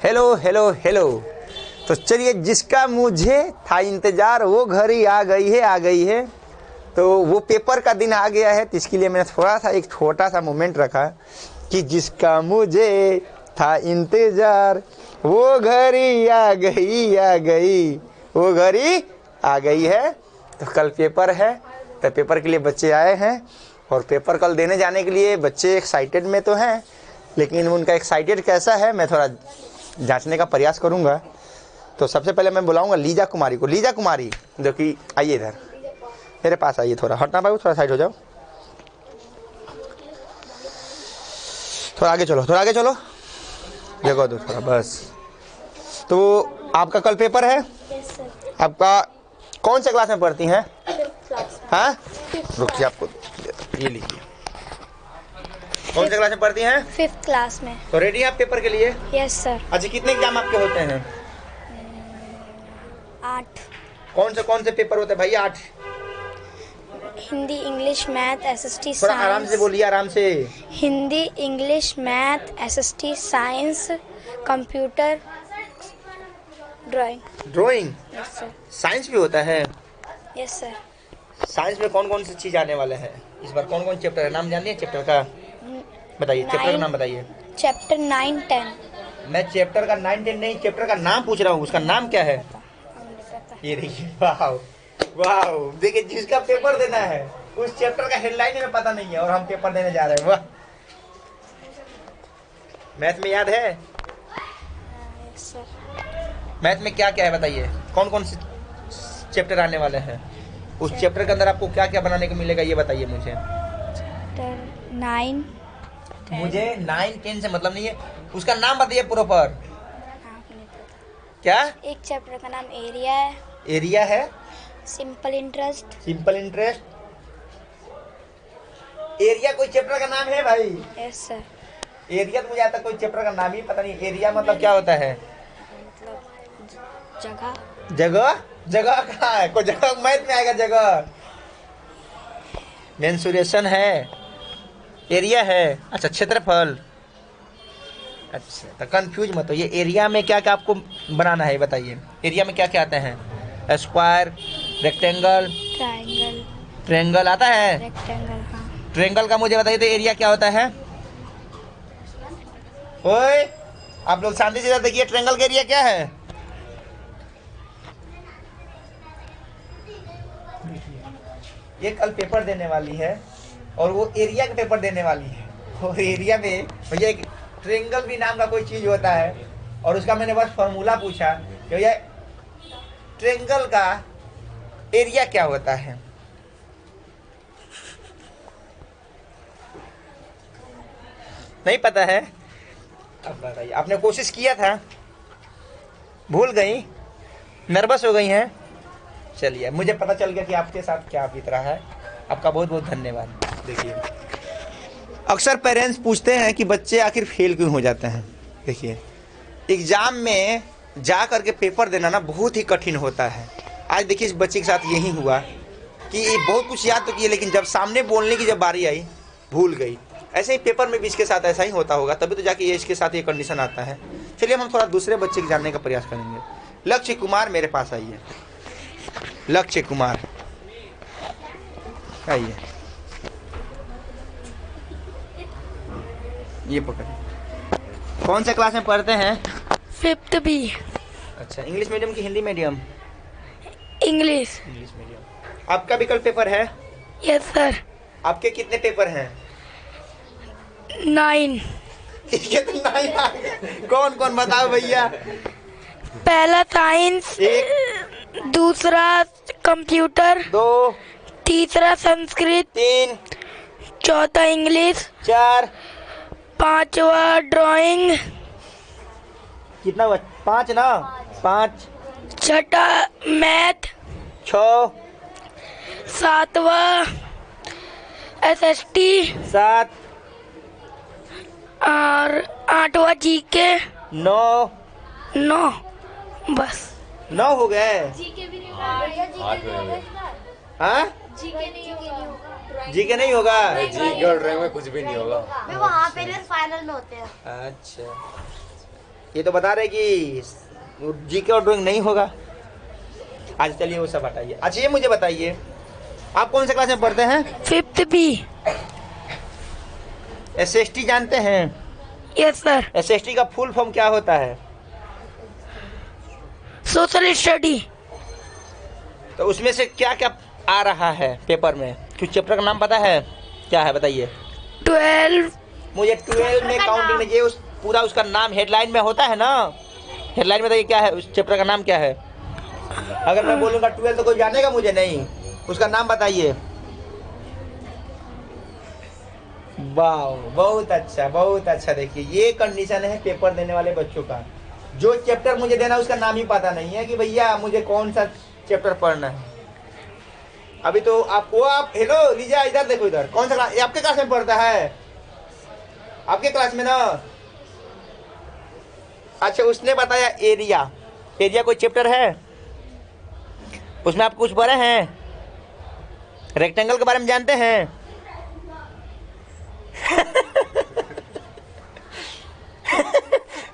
Hello hello hello. तो चलिए, जिसका मुझे था इंतजार वो घड़ी आ गई है। तो वो पेपर का दिन आ गया है, तो इसके लिए मैंने थोड़ा सा एक छोटा सा मोमेंट रखा कि जिसका मुझे था इंतजार वो घड़ी आ गई, वो घड़ी आ गई है। तो कल पेपर है, तो पेपर के लिए बच्चे आए हैं और पेपर कल देने जाने के लिए बच्चे एक्साइटेड में तो हैं, लेकिन उनका एक्साइटेड कैसा है मैं थोड़ा जांचने का प्रयास करूंगा। तो सबसे पहले मैं बुलाऊंगा लीजा कुमारी को। लीजा कुमारी जो कि आइए इधर मेरे पास आइए, थोड़ा हटना पाओ, थोड़ा साइड हो जाओ, थोड़ा आगे चलो, थोड़ा आगे चलो, जगह दो थोड़ा बस। तो आपका कल पेपर है? आपका कौन से क्लास में पढ़ती हैं? हाँ, रुकिए, आपको ये लीजिए। कौन से क्लास में पढ़ती हैं? 5th क्लास में। तो रेडी है आप पेपर के लिए? Yes sir. अच्छा, कितने एग्जाम आपके होते हैं? 8। कौन से पेपर होते हैं भाई? 8। हिंदी, इंग्लिश, मैथ, एसएसटी, थोड़ा आराम से बोलिए, आराम से। Hindi, English, math, SST, science, computer, drawing. Yes sir. Science भी होता है? Yes sir. साइंस में कौन कौन सी चीज आने वाले हैं इस बार? कौन कौन चैप्टर है? नाम जानिए चैप्टर का, बताइए चैप्टर का नाम बताइए। चैप्टर 9, 10। मैं चैप्टर का 9, 10 नहीं, चैप्टर का नाम पूछ रहा हूँ, उसका नाम क्या है? ये देखिए, वाह वाह, देखिए जिसका पेपर देना है उस चैप्टर का हेडलाइन में पता नहीं है और हम पेपर देने जा रहे हैं। वाह, मैथ में याद है? Yes sir. मैथ में क्या क्या है बताइए? कौन कौन से चैप्टर आने वाले हैं? उस चैप्टर के अंदर आपको क्या क्या बनाने को मिलेगा ये बताइए मुझे। चैप्टर 9, 10। मुझे 9, 10 से मतलब नहीं है, उसका नाम बताइए प्रॉपर। क्या? एक चैप्टर का नाम एरिया है। एरिया है। Simple interest. Simple interest. Area कोई चैप्टर का नाम है भाई? Yes sir. एरिया तो मुझे आता कोई चैप्टर का नाम ही पता नहीं। एरिया मतलब क्या होता है? मतलब जगह। जगह? जगह कहाँ है? कोई जगह मैथ में आएगा? जगह मेंसुरेशन है, एरिया है। अच्छा, क्षेत्रफल। अच्छा, तो कंफ्यूज मत हो। ये एरिया में क्या क्या आपको बनाना है बताइए। एरिया में क्या क्या आते हैं? Square, rectangle, triangle. ट्रायंगल आता है? रेक्टेंगल। हाँ। ट्रायंगल का मुझे बताइए तो एरिया क्या होता है? ओए, आप लोग शांति से देखिए, ट्रायंगल का एरिया क्या है? ये कल पेपर देने वाली है और वो एरिया का पेपर देने वाली है। और एरिया में भैया एक ट्रायंगल भी नाम का कोई चीज होता है और उसका मैंने बस फॉर्मूला पूछा कि भैया ट्रायंगल का एरिया क्या होता है। नहीं पता है? अब बताइए, आपने कोशिश किया था, भूल गई, नर्वस हो गई हैं? चलिए, मुझे पता चल गया कि आपके साथ क्या बीत रहा है। आपका बहुत बहुत धन्यवाद। देखिए, अक्सर पेरेंट्स पूछते हैं कि बच्चे आखिर फेल क्यों हो जाते हैं। देखिए, एग्जाम में जा करके पेपर देना ना बहुत ही कठिन होता है। आज देखिए इस बच्चे के साथ यही हुआ कि बहुत कुछ याद तो किया, लेकिन जब सामने बोलने की जब बारी आई भूल गई। ऐसे ही पेपर में भी इसके साथ ऐसा ही होता होगा, तभी तो जाके ये इसके साथ ये कंडीशन आता है। चलिए हम थोड़ा दूसरे बच्चे को जानने का प्रयास करेंगे। लक्ष्य कुमार मेरे पास आइए। लक्ष्य कुमार आइए, ये पकड़िए। कौन से क्लास में पढ़ते हैं? 5th B. अच्छा, इंग्लिश मीडियम की Hindi medium? English. English medium. आपका भी कल पेपर है? Yes sir. आपके कितने पेपर हैं? 9। कौन कौन बताओ भैया? पहला साइंस, 1, दूसरा कंप्यूटर, 2, तीसरा संस्कृत, 3, चौथा इंग्लिश, 4, पांचवा ड्राइंग, कितना हुआ? 5 ना? 5, छठा मैथ, 6, सातवा एसएसटी, 7, और आठवा जीके, 9। 9। बस 9 हो गए? हाँ, जी के नहीं होगा? जी और ड्राइंग में कुछ भी नहीं होगा। वहाँ पे फाइनल में होते हैं। अच्छा, ये तो बता रहे कि जीके और ड्राइंग नहीं होगा। आज चलिए वो सब हटाइए। अच्छा ये मुझे बताइए, आप कौन से क्लास में पढ़ते हैं? 5th B। SST जानते हैं? Yes sir. SST का फुल फॉर्म क्या होता है? Social study. तो उसमें से क्या क्या आ रहा है पेपर में? कुछ चैप्टर का नाम पता है? क्या है बताइए। 12। मुझे 12 में काउंटिंग में ये उस पूरा उसका नाम हेडलाइन में होता है ना, हेडलाइन में बताइए क्या है उस चैप्टर का नाम क्या है? अगर मैं बोलूँगा 12 तो कोई जानेगा मुझे नहीं, उसका नाम बताइए। वाह बहुत अच्छा बहुत अच्छा। देखिए ये कंडीशन है पेपर देने वाले बच्चों का, जो चैप्टर मुझे देना उसका नाम ही पता नहीं है कि भैया मुझे कौन सा चैप्टर पढ़ना है। अभी तो आपको आप हेलो लीजिए इधर देखो, इधर कौन सा क्लास, ये आपके क्लास में पढ़ता है? आपके क्लास में ना? अच्छा उसने बताया एरिया, एरिया कोई चैप्टर है उसमें? आप कुछ पढ़े हैं? रेक्टेंगल के बारे में जानते हैं?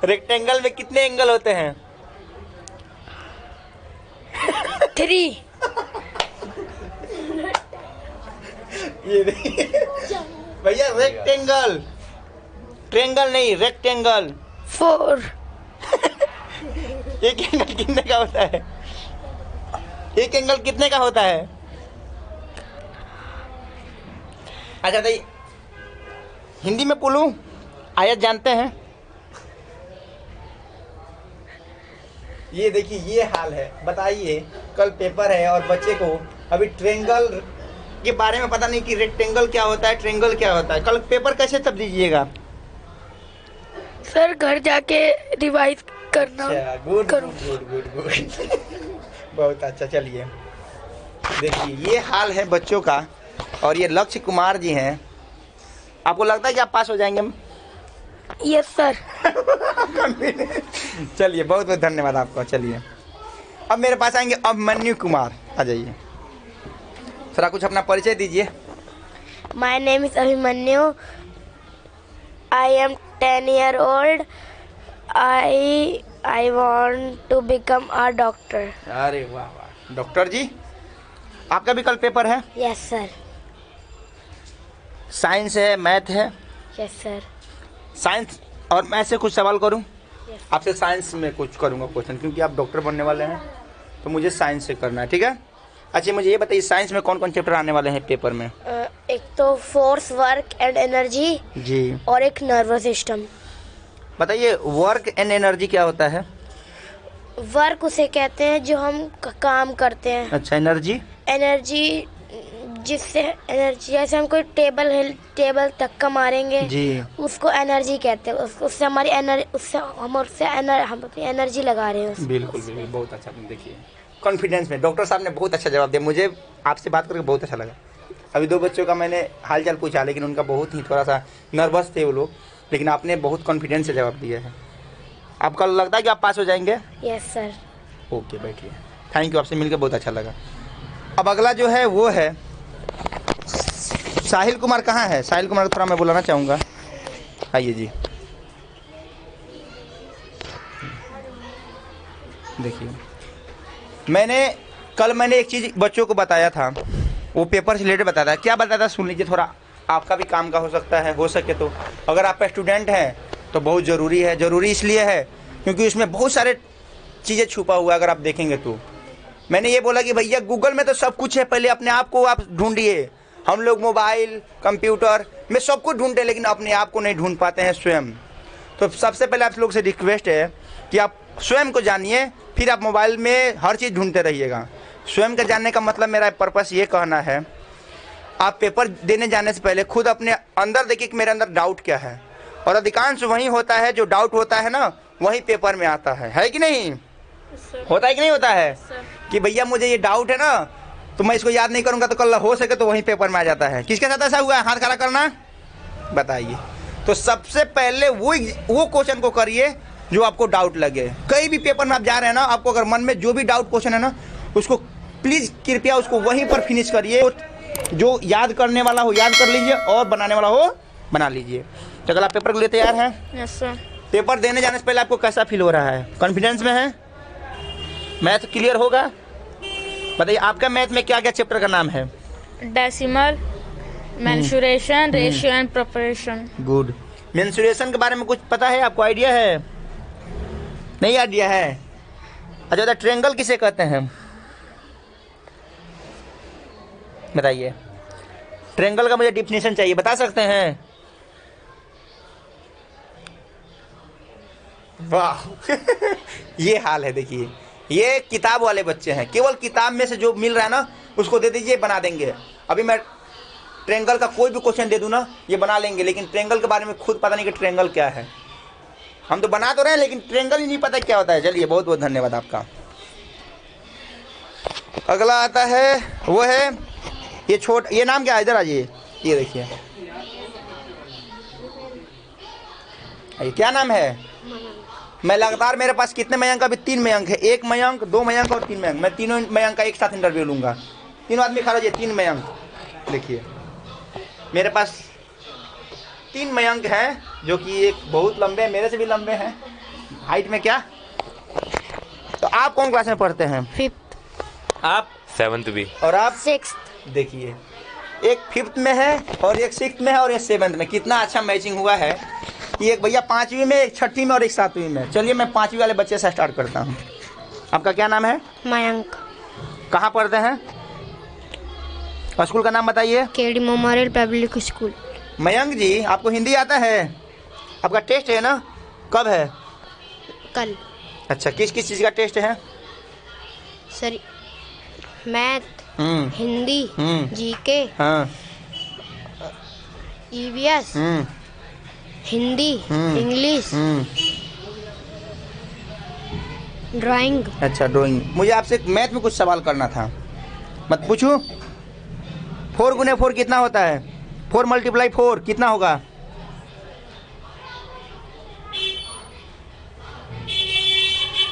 रेक्टेंगल में कितने एंगल होते हैं? 3। ये भैया रेक्टेंगल, ट्रेंगल नहीं रेक्टेंगल। 4। एक एंगल कितने का होता है? एक एंगल कितने का होता है? अच्छा तो हिंदी में बोलूं, आयत जानते हैं? ये देखिए ये हाल है। बताइए कल पेपर है और बच्चे को अभी ट्रेंगल के बारे में पता नहीं कि रेक्टेंगल क्या होता है, ट्रेंगल क्या होता है। कल पेपर कैसे तब दीजिएगा? सर घर जाके रिवाइज करना। अच्छा, गुड करूं। गुड गुड गुड गुड बहुत अच्छा। चलिए देखिए ये हाल है बच्चों का, और ये लक्ष्य कुमार जी हैं। आपको लगता है कि आप पास हो जाएंगे? Yes sir. चलिए बहुत बहुत धन्यवाद आपका। चलिए अब मेरे पास आएंगे अभिमन्यु कुमार, आ जाइए। थोड़ा कुछ अपना परिचय दीजिए। My name is Abhimanyu. I am 10 year old. I want to become a doctor. अरे वाह वाह। डॉक्टर जी आपका भी कल पेपर है? Yes sir. साइंस है, मैथ है? Yes sir. साइंस और मैथ से कुछ सवाल करूं? आपसे साइंस में कुछ करूंगा क्वेश्चन, क्योंकि आप डॉक्टर बनने वाले हैं तो मुझे साइंस से करना है, ठीक है? अच्छा मुझे ये बताइए साइंस में कौन कौन चैप्टर आने वाले हैं पेपर में? एक तो फोर्स, वर्क एंड एनर्जी जी। और एक नर्वस सिस्टम। बताइए वर्क एंड एनर्जी क्या होता है? वर्क उसे कहते हैं जो हम काम करते हैं। अच्छा एनर्जी? एनर्जी जिससे एनर्जी, जैसे हम कोई टेबल धक्का मारेंगे जी, उसको एनर्जी कहते हैं। उससे हमारी एनर्जी, हम अपनी एनर्जी लगा रहे हैं उसमें। बिल्कुल बिल्कुल बहुत अच्छा। देखिए कॉन्फिडेंस में डॉक्टर साहब ने बहुत अच्छा जवाब दिया। मुझे आपसे बात करके बहुत अच्छा लगा। अभी 2 बच्चों का मैंने हालचाल पूछा, लेकिन उनका बहुत ही थोड़ा सा नर्वस थे वो लोग, लेकिन आपने बहुत कॉन्फिडेंस से जवाब दिया है। आपका लगता है कि आप पास हो जाएंगे? Yes sir. ओके बैठिए। थैंक यू, आपसे मिलकर बहुत अच्छा लगा। अब अगला जो है वो है साहिल कुमार। कहाँ है साहिल कुमार को? थोड़ा मैं बुलाना चाहूँगा, आइए जी। देखिए मैंने एक चीज़ बच्चों को बताया था, वो पेपर से रिलेटेड बताया था। क्या बताया था सुन लीजिए, थोड़ा आपका भी काम का हो सकता है, हो सके तो। अगर आप स्टूडेंट हैं तो बहुत ज़रूरी है। ज़रूरी इसलिए है क्योंकि उसमें बहुत सारे चीज़ें छुपा हुआ है। अगर आप देखेंगे तो मैंने ये बोला कि भैया गूगल में तो सब कुछ है, पहले अपने आप को आप ढूंढिए। हम लोग मोबाइल कंप्यूटर में सब कुछ ढूंढते हैं, लेकिन अपने आप को नहीं ढूंढ पाते हैं स्वयं। तो सबसे पहले आप लोग से रिक्वेस्ट है कि आप स्वयं को जानिए, फिर आप मोबाइल में हर चीज़ ढूंढते रहिएगा। स्वयं का जानने का मतलब मेरा पर्पस ये कहना है, आप पेपर देने जाने से पहले खुद अपने अंदर देखिए कि मेरे अंदर डाउट क्या है। और अधिकांश वही होता है, जो डाउट होता है ना वही पेपर में आता है कि नहीं? होता है कि नहीं होता है? कि भैया मुझे ये डाउट है ना, तो मैं इसको याद नहीं करूंगा, तो कल हो सके तो वही पेपर में आ जाता है। किसके साथ ऐसा हुआ है? हाथ खड़ा करना, बताइए। तो सबसे पहले वो क्वेश्चन को करिए जो आपको डाउट लगे। कहीं भी पेपर में आप जा रहे हैं ना, आपको अगर मन में जो भी डाउट क्वेश्चन है ना, उसको प्लीज़ कृपया उसको वहीं पर फिनिश करिए। जो याद करने वाला हो याद कर लीजिए, और बनाने वाला हो बना लीजिए। तो अगर आप पेपर के लिए तैयार हैं? Yes sir. पेपर देने जाने से पहले आपको कैसा फील हो रहा है? कॉन्फिडेंस में है? मैथ क्लियर होगा? बताइए आपका मैथ में क्या क्या चैप्टर का नाम है? Decimal, mensuration, ratio and proportion. Good. Mensuration के बारे में कुछ पता है आपको? आइडिया है? नहीं आइडिया है? अच्छा, ट्रायंगल किसे कहते हैं? बताइए। ट्रायंगल का मुझे डिफिनेशन चाहिए, बता सकते हैं? वाह ये हाल है। देखिए, ये किताब वाले बच्चे हैं, केवल किताब में से जो मिल रहा है ना उसको दे दीजिए, बना देंगे। अभी मैं ट्रायंगल का कोई भी क्वेश्चन दे दूं ना, ये बना लेंगे, लेकिन ट्रायंगल के बारे में खुद पता नहीं कि ट्रायंगल क्या है। हम तो बना तो रहे हैं लेकिन ट्रायंगल ही नहीं पता क्या होता है। चलिए, बहुत बहुत धन्यवाद आपका। अगला आता है, वो है ये नाम क्या है? इधर आइए, ये देखिए, ये क्या नाम है? मैं लगातार, मेरे पास कितने मयंक? अभी 3 मयंक है। 1 मयंक, 2 मयंक और 3 मयंक। मैं तीनों मयंक का एक साथ इंटरव्यू लूंगा। तीनों आदमी खड़ा हो जाइए। 3 मयंक, देखिए मेरे पास 3 मयंक हैं, जो कि एक बहुत लंबे हैं, मेरे से भी लंबे हैं हाइट में। क्या? तो आप कौन क्लास में पढ़ते हैं? 5th। आप? 7th भी। और आप? 6th। देखिए, एक 5th में है और एक 6th में है और एक 7th में। कितना अच्छा मैचिंग हुआ है कि एक भैया 5वीं में, एक 6ठी में और एक 7वीं में। चलिए, मैं 5वीं वाले बच्चे से स्टार्ट करता हूँ। आपका क्या नाम है? मयंक। कहाँ पढ़ते हैं? और स्कूल का नाम बताइए। KD memorial public school. Mayank ji, आपको हिंदी आता है? आपका टेस्ट है ना? कब है? कल। अच्छा, किस किस चीज़ का टेस्ट है? सर, मैथ, हिंदी, जीके, हाँ, ईवीएस, हिंदी, इंग्लिश, ड्राइंग। अच्छा, ड्राइंग। मुझे आपसे मैथ में कुछ सवाल करना था, मत पूछूं? 4 गुने 4 कितना होता है? 4 × 4 कितना होगा?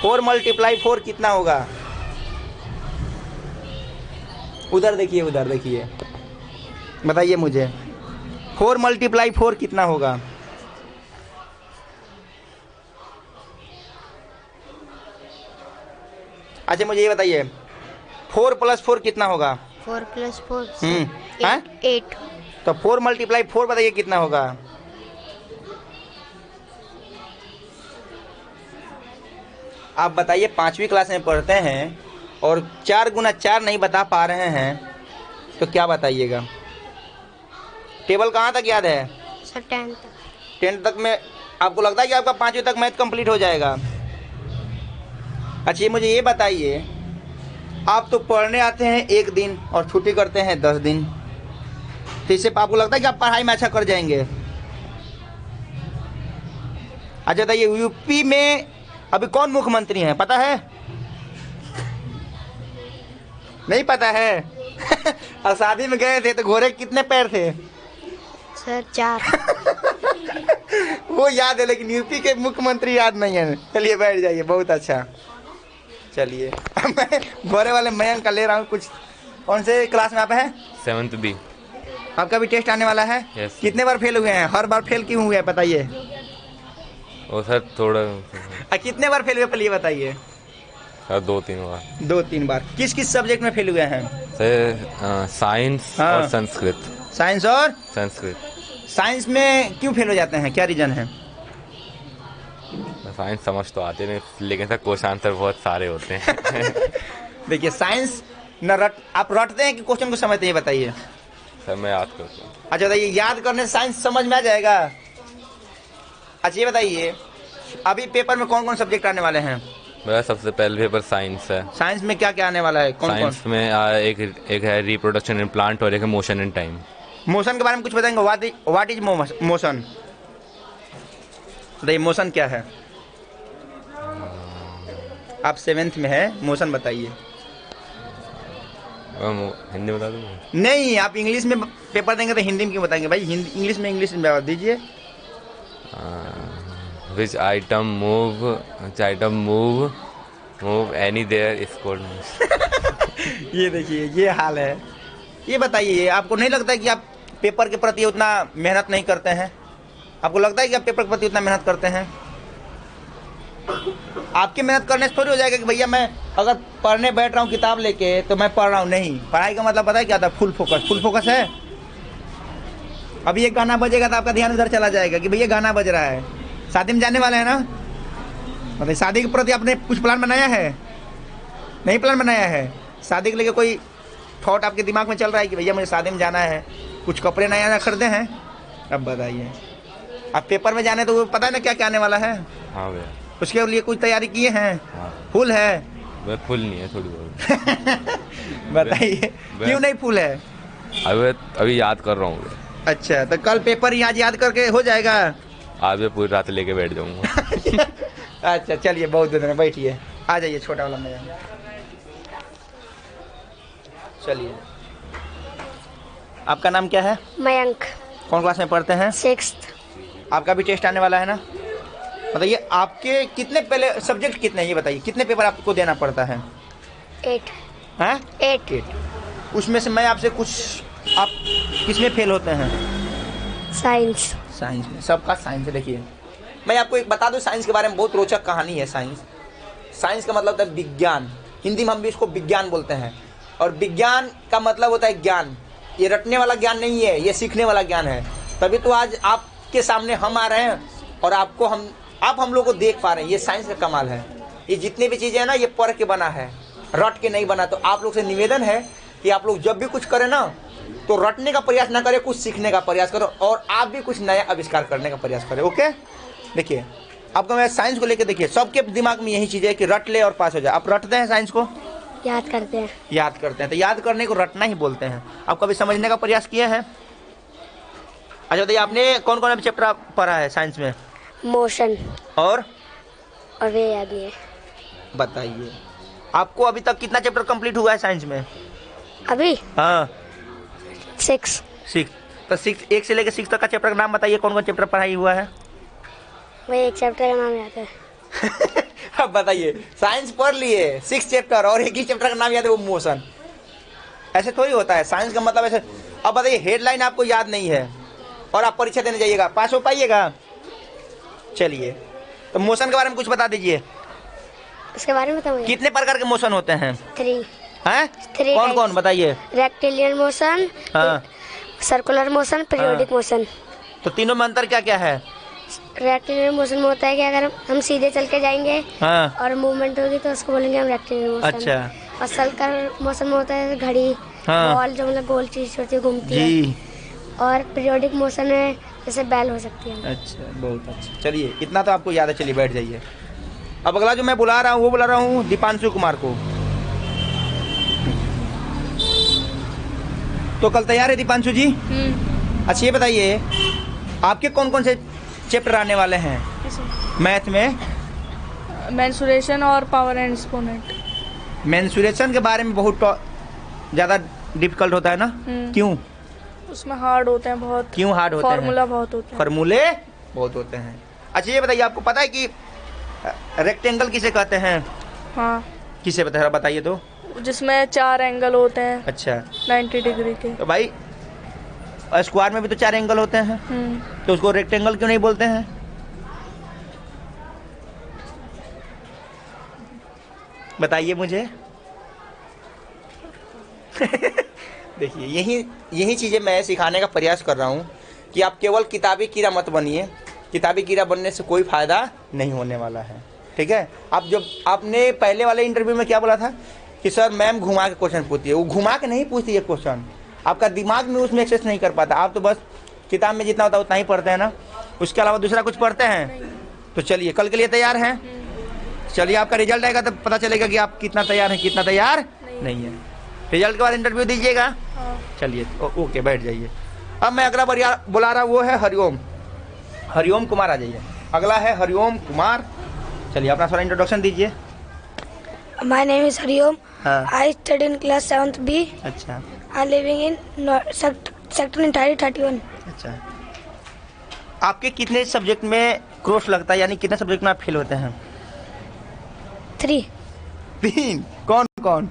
फोर मल्टीप्लाई 4 कितना होगा? उधर देखिए, उधर देखिए, बताइए मुझे। 4 × 4 कितना होगा? अच्छा, मुझे ये बताइए, 4 + 4 कितना होगा? 4 + 4 हाँ? 8। तो 4 × 4 बताइए कितना होगा? आप बताइए, 5वीं क्लास में पढ़ते हैं और 4 × 4 नहीं बता पा रहे हैं तो क्या बताइएगा? टेबल कहाँ तक याद है? Sir 10th। 10th तक में आपको लगता है कि आपका 5वीं तक मैथ कंप्लीट हो जाएगा? अच्छा, मुझे ये बताइए, आप तो पढ़ने आते हैं 1 दिन और छुट्टी करते हैं 10 दिन, तो इससे आपको लगता है कि आप पढ़ाई में अच्छा कर जाएंगे? अच्छा बताइए, यूपी में अभी कौन मुख्यमंत्री हैं, पता है? नहीं पता है? और शादी में गए थे तो घोड़े कितने पैर थे? सर 4। वो याद है लेकिन यूपी के मुख्यमंत्री याद नहीं है। चलिए बैठ जाइए, बहुत अच्छा। चलिए, मैं घोड़े वाले मयंक का ले रहा हूँ कुछ। कौन से क्लास में आप हैं? 7th भी। आपका भी टेस्ट आने वाला है? Yes. कितने बार फेल हुए हैं? हर बार फेल क्यों हुए बताइए? और सर थोड़ा कितने बार फेल हुए पहले ये बताइए? सर 2-3 बार। 2-3 बार। किस किस सब्जेक्ट में फेल हुए हैं? सर साइंस हाँ। और संस्कृत। साइंस और संस्कृत। साइंस में क्यों फेल हो जाते हैं, क्या रीजन है? साइंस समझ तो आते नहीं, लेकिन सर क्वेश्चन आंसर बहुत सारे होते हैं। देखिए, साइंस आप रटते हैं कि क्वेश्चन को समझते हैं, बताइए? सर मैं याद करता हूँ। अच्छा बताइए, याद करने से साइंस समझ में आ जाएगा? अच्छा ये बताइए, अभी पेपर में कौन कौन सब्जेक्ट आने वाले हैं? मेरा सबसे पहले पेपर साइंस है। साइंस में क्या क्या आने वाला है? कौन साइंस में एक है रिप्रोडक्शन इन प्लांट और एक है मोशन इन टाइम। मोशन के बारे में कुछ बताएंगे? What is motion? बताइए, मोशन क्या है? आप 7th में है, मोशन बताइए। हिंदी बता दूँ? नहीं, आप इंग्लिश में पेपर देंगे तो हिंदी में क्यों बताएंगे भाई? हिंदी इंग्लिश में जवाब दीजिए। Which item move any there is called motion। ये देखिए, ये हाल है। ये बताइए, आपको नहीं लगता है कि आप पेपर के प्रति उतना मेहनत नहीं करते हैं? आपको लगता है कि आप पेपर के प्रति उतना मेहनत करते हैं? आपकी मेहनत करने से थोड़ी हो जाएगा कि भैया मैं अगर पढ़ने बैठ रहा हूँ किताब लेके तो मैं पढ़ रहा हूँ। नहीं, पढ़ाई का मतलब पता है क्या था? Full focus. फुल फोकस है। अभी एक गाना बजेगा तो आपका ध्यान उधर चला जाएगा कि भैया गाना बज रहा है। शादी में जाने वाले हैं ना, मतलब शादी के प्रति आपने कुछ प्लान बनाया है? नहीं प्लान बनाया है। शादी के लिए कोई थॉट आपके दिमाग में चल रहा है कि भैया मुझे शादी में जाना है, कुछ कपड़े नया खरीदे हैं? अब बताइए, आप पेपर में जाने तो वो पता है ना क्या क्या आने वाला है? हाँ भैया। उसके लिए कुछ तैयारी किए हैं? हाँ। फुल है? वह फुल नहीं है, थोड़ी बहुत। बताइए क्यों नहीं फुल है? अभी याद कर रहा हूँ। अच्छा, तो कल पेपर आज याद करके हो जाएगा? आज मैं पूरी रात लेके बैठ जाऊंगा। अच्छा चलिए, बहुत दिन बैठिए, आ जाइए छोटा वाला में। चलिए, आपका नाम क्या है? मयंक। कौन क्लास में पढ़ते हैं? 6th। आपका भी टेस्ट आने वाला है ना? बताइए आपके कितने पहले सब्जेक्ट कितने हैं ये बताइए, कितने पेपर आपको देना पड़ता है? 8। हैं? 8। 8। उसमें से मैं आपसे कुछ, आप किसमें फेल होते हैं? साइंस। साइंस में। सबका साइंस है। देखिए मैं आपको एक बता दूं, साइंस के बारे में बहुत रोचक कहानी है। साइंस का मतलब होता है विज्ञान। हिंदी में हम भी इसको विज्ञान बोलते हैं। और विज्ञान का मतलब होता है ज्ञान। ये रटने वाला ज्ञान नहीं है, ये सीखने वाला ज्ञान है। तभी तो आज आपके सामने हम आ रहे हैं और आपको आप हम लोग को देख पा रहे हैं। ये साइंस का कमाल है। ये जितनी भी चीज़ें हैं ना, ये पढ़ के बना है, रट के नहीं बना। तो आप लोग से निवेदन है कि आप लोग जब भी कुछ करें ना, तो रटने का प्रयास ना करें, कुछ सीखने का प्रयास करो और आप भी कुछ नया आविष्कार करने का प्रयास करें। ओके, देखिए आपको मैं साइंस को लेकर, देखिए सबके दिमाग में यही चीज़ है कि रट ले और पास हो जाए। आप रटते हैं साइंस को? याद करते हैं। याद करते हैं। तो याद करने को रटना ही बोलते हैं। आप कभी समझने का प्रयास किए हैं? अच्छा बताइए, आपने कौन कौन चैप्टर पढ़ा है साइंस में? मोशन और वे याद नहीं है। बताइए आपको अभी तक कितना चैप्टर कंप्लीट हुआ है साइंस में? अभी हाँ 6। 6। तो 6, 1 से लेकर 6 तक का चैप्टर का नाम बताइए, कौन कौन चैप्टर पढ़ाई हुआ है? वही एक चैप्टर का नाम याद है। अब बताइए, साइंस पढ़ लिए 6 चैप्टर और एक ही चैप्टर का नाम याद है, वो मोशन। ऐसे थोड़ी होता है, साइंस का मतलब ऐसे। अब बताइए, हेडलाइन आपको याद नहीं है और आप परीक्षा देने जाइएगा, पास हो पाइएगा? चलिए, तो मोशन के बारे में कुछ बता दीजिए। उसके बारे में बताओ। कितने प्रकार के मोशन होते हैं? 3 हैं? 3 कौन कौन बताइए? रेक्टिलियन मोशन, हाँ। Circular motion, periodic motion. तो तीनों में अंतर क्या क्या है? रेक्टिलियन मोशन में होता है कि अगर हम सीधे चल के जाएंगे हाँ। और मूवमेंट होगी तो उसको बोलेंगे हम रेक्टिलियन मोशन। अच्छा। और सर्कुलर मोशन में होता है घड़ी, हाँ। बॉल जो मतलब गोल चीज होती है घूमती है। जी। और पीरियोडिक मोशन में जैसे बैल हो सकती है। अच्छा, बहुत अच्छा। चलिए, इतना तो आपको याद है। चलिए बैठ जाइए। अब अगला जो मैं बुला रहा हूँ वो बुला रहा हूँ दीपांशु कुमार को। तो कल तैयार है दीपांशु जी? अच्छा ये बताइए, आपके कौन कौन से चैप्टर आने वाले हैं मैथ में? मेंसुरेशन और पावर एंड एक्सपोनेंट। मेंसुरेशन के बारे में बहुत ज़्यादा डिफिकल्ट होता है ना? क्यों? उसमें हार्ड होते हैं बहुत। क्यों हार्ड होते हैं? फॉर्मूला बहुत होते हैं। फार्मूले बहुत होते हैं। अच्छा ये बताइए, आपको पता है कि रेक्टेंगल किसे कहते हैं? हाँ, किसे बताइए तो। जिसमें 4 एंगल होते हैं। अच्छा, 90 डिग्री के। तो भाई स्क्वायर में भी तो 4 एंगल होते हैं, तो उसको रेक्टेंगल क्यों नहीं बोलते हैं? बताइए मुझे। देखिए यही चीज़ें मैं सिखाने का प्रयास कर रहा हूँ कि आप केवल किताबी कीड़ा मत बनिए। किताबी कीड़ा बनने से कोई फ़ायदा नहीं होने वाला है, ठीक है? आप जब आपने पहले वाले इंटरव्यू में क्या बोला था कि सर मैम घुमा के क्वेश्चन पूछती है, वो घुमा के नहीं पूछती है क्वेश्चन, आपका दिमाग में उसमें एक्सेस नहीं कर पाता। आप तो बस किताब में जितना होता है उतना ही पढ़ते हैं ना, उसके अलावा दूसरा कुछ पढ़ते हैं? तो चलिए, कल के लिए तैयार हैं? चलिए, आपका रिजल्ट आएगा तब पता चलेगा कि आप कितना तैयार हैं, कितना तैयार नहीं है। रिजल्ट के बाद इंटरव्यू दीजिएगा। चलिए, ओके, बैठ जाइए। अब मैं अगला बुला रहा, वो है हरिओम कुमार। आ जाइए, अगला है हरिओम कुमार। चलिए, अपना थोड़ा इंट्रोडक्शन दीजिए। My name is Hariom. हाँ। I study in class 7th B। अच्छा आई लिविंग इन सेक्टर इंटायरी 31। अच्छा, आपके कितने सब्जेक्ट में क्रॉस लगता है, यानी कितने सब्जेक्ट में आप फेल होते हैं? 3। 3। कौन कौन?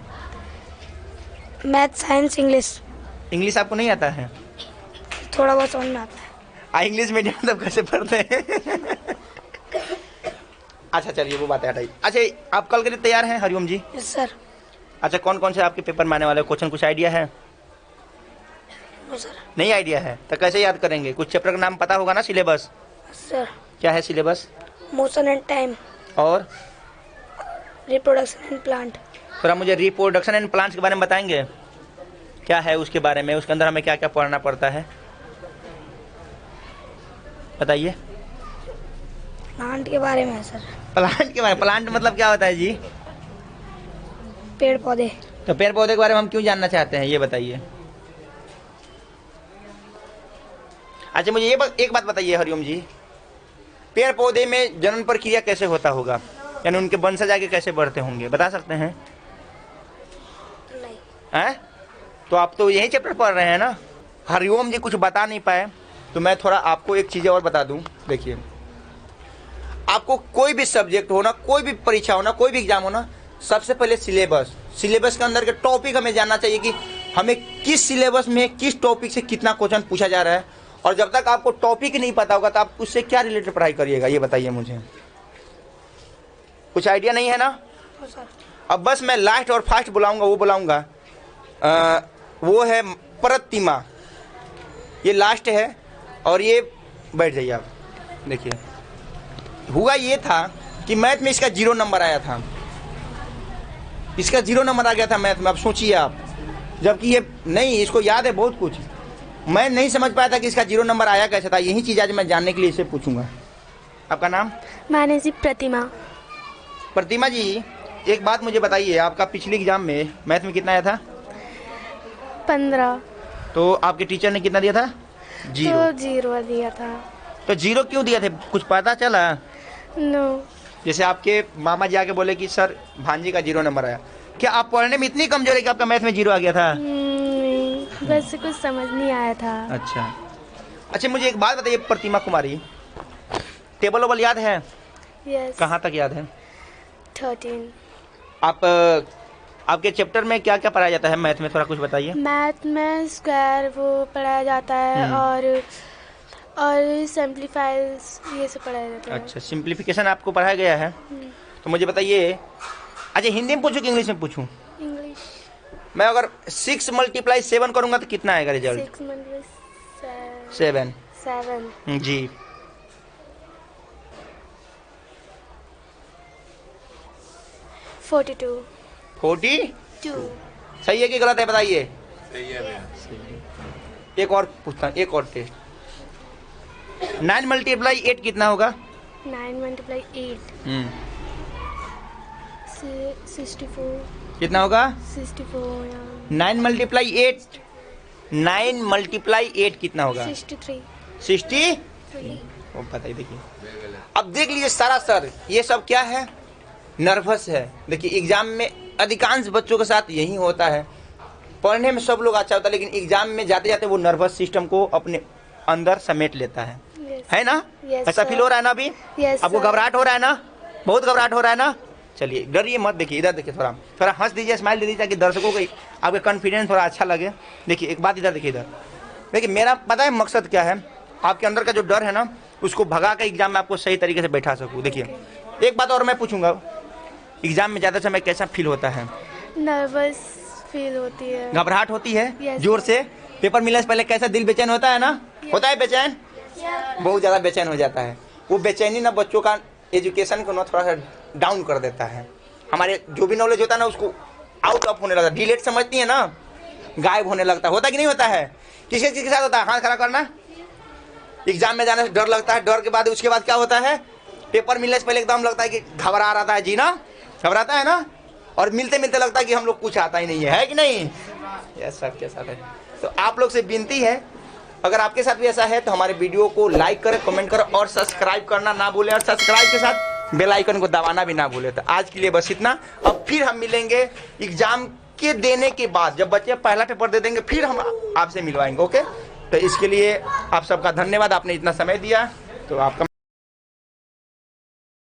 Math, science, English. इंग्लिश आपको नहीं आता है? थोड़ा बहुत समझ में आता है। इंग्लिश मीडियम तब कैसे पढ़ते हैं? अच्छा चलिए वो बात हटाइए। अच्छा आप कल के लिए तैयार हैं हरिओम जी? Yes sir. अच्छा कौन कौन से आपके पेपर में आने वाले क्वेश्चन, कुछ आइडिया है? No sir. नहीं आइडिया है तो कैसे याद करेंगे? कुछ चैप्टर का नाम पता होगा ना? सिलेबस सर क्या है? सिलेबस मोशन एंड टाइम और रिप्रोडक्शन एंड प्लांट। थोड़ा मुझे रिप्रोडक्शन एंड प्लांट्स के बारे में बताएंगे, क्या है उसके बारे में, उसके अंदर हमें क्या क्या पढ़ना पड़ता है, बताइए। प्लांट के बारे में है सर। प्लांट के बारे में? प्लांट मतलब क्या होता है जी? पेड़ पौधे। तो पेड़ पौधे के बारे में हम क्यों जानना चाहते हैं ये बताइए। अच्छा मुझे एक बात बताइए हरिओम जी, पेड़ पौधे में जनन प्रक्रिया कैसे होता होगा, यानी उनके वंशज आगे कैसे बढ़ते होंगे, बता सकते हैं? नहीं। हैं? तो आप तो यही चैप्टर पढ़ रहे हैं ना। हरिओम जी कुछ बता नहीं पाए तो मैं थोड़ा आपको एक चीज़ और बता दूं। देखिए आपको कोई भी सब्जेक्ट हो ना, कोई भी परीक्षा हो ना, कोई भी एग्जाम हो ना, सबसे पहले सिलेबस के अंदर के टॉपिक हमें जानना चाहिए कि हमें किस सिलेबस में किस टॉपिक से कितना क्वेश्चन पूछा जा रहा है। और जब तक आपको टॉपिक नहीं पता होगा तो आप उससे क्या रिलेटेड पढ़ाई करिएगा ये बताइए मुझे। कुछ आइडिया नहीं है ना? अब बस मैं लास्ट और फास्ट बुलाऊंगा, वो बुलाऊंगा वो है प्रतिमा, ये लास्ट है। और ये बैठ जाइए आप। देखिए हुआ ये था कि मैथ में इसका 0 नंबर आया था, इसका 0 नंबर आ गया था मैथ में। अब सोचिए आप, जबकि ये नहीं, इसको याद है बहुत कुछ, मैं नहीं समझ पाया था कि इसका 0 नंबर आया कैसे था। यही चीज़ आज मैं जानने के लिए इसे पूछूंगा। आपका नाम? मैंने जी प्रतिमा। प्रतिमा जी एक बात मुझे बताइए, आपका पिछले एग्जाम में मैथ में कितना आया था? 15। तो आपके टीचर ने कितना दिया था? 0। तो 0 दिया था। तो 0 क्यों दिया थे, कुछ पता चला? नो। जैसे आपके मामा जी आके बोले कि सर भांजी का 0 नंबर आया, क्या आप पढ़ने में इतनी कमजोर है कि आपका मैथ में 0 आ गया था? बस कुछ समझ नहीं आया था। अच्छा मुझे एक बात बताइए प्रतिमा कुमारी, टेबल ओबल याद है? यस। कहाँ तक याद है? 13। आप आपके चैप्टर में क्या क्या पढ़ाया जाता है मैथ में, थोड़ा कुछ बताइए। मैथ में स्क्वायर वो पढ़ाया जाता है और सिंप्लीफाइज ये सब पढ़ाया जाता है। अच्छा सिंप्लीफिकेशन आपको पढ़ाया गया है। तो मुझे बताइए, अच्छा हिंदी में पूछूं कि इंग्लिश में पूछूं? इंग्लिश। मैं अगर 6 × 7 करूंगा तो कितना आएगा रिजल्ट? 7 जी 42। 42 सही है कि गलत है बताइए? एक और पूछता हूँ, एक और टेस्ट। 9 × 8 कितना होगा? 9 × 8 64। कितना होगा? 64। 9 × 8 9 × 8 कितना होगा? 63। वो बताइए। देखिए अब देख लीजिए सारा सर, ये सब क्या है? नर्वस है। देखिए एग्जाम में अधिकांश बच्चों के साथ यही होता है, पढ़ने में सब लोग अच्छा होता है लेकिन एग्जाम में जाते जाते वो नर्वस सिस्टम को अपने अंदर समेट लेता है। है ना? ऐसा फील हो रहा है ना अभी? आपको घबराहट हो रहा है ना? बहुत घबराहट हो रहा है ना? चलिए डरिए मत। देखिए इधर देखिए, थोड़ा हंस दीजिए, स्माइल दे दीजिए ताकि दर्शकों को आपका कॉन्फिडेंस थोड़ा अच्छा लगे। देखिए एक बात इधर देखिए, इधर देखिए, मेरा पता है मकसद क्या है, आपके अंदर का जो डर है ना उसको भगा कर एग्जाम में आपको सही तरीके से बैठा सकूँ। देखिए एक बात और मैं पूछूंगा, एग्जाम में जाते समय कैसा फील होता है? नर्वस फील होती है, घबराहट होती है Yes. जोर से। पेपर मिलने से पहले कैसा दिल बेचैन होता है ना? होता है बेचैन? बहुत ज़्यादा बेचैन हो जाता है। वो बेचैनी ना बच्चों का एजुकेशन को ना थोड़ा सा डाउन कर देता है। हमारे जो भी नॉलेज होता है ना उसको आउट ऑफ होने लगता है, डिलेट समझती है ना, गायब होने लगता है। होता कि नहीं होता है? किसी चीज़ के साथ होता है? हाथ खड़ा करना। एग्जाम में जाने से डर लगता है, डर के बाद उसके बाद क्या होता है? पेपर मिलने से पहले एकदम लगता है कि घबरा रहा था जी ना, घबराता है ना, और मिलते मिलते लगता है कि हम लोग कुछ आता ही नहीं है कि नहीं? यस सबके साथ है। तो आप लोग से विनती है, अगर आपके साथ भी ऐसा है तो हमारे वीडियो को लाइक करें, कमेंट करें और सब्सक्राइब करना ना भूलें, और सब्सक्राइब के साथ बेल आइकन को दबाना भी ना भूलें। तो आज के लिए बस इतना। अब फिर हम मिलेंगे एग्जाम के देने के बाद, जब बच्चे पहला पेपर दे देंगे फिर हम आपसे मिलवाएंगे। ओके, तो इसके लिए आप सबका धन्यवाद, आपने इतना समय दिया। तो आपका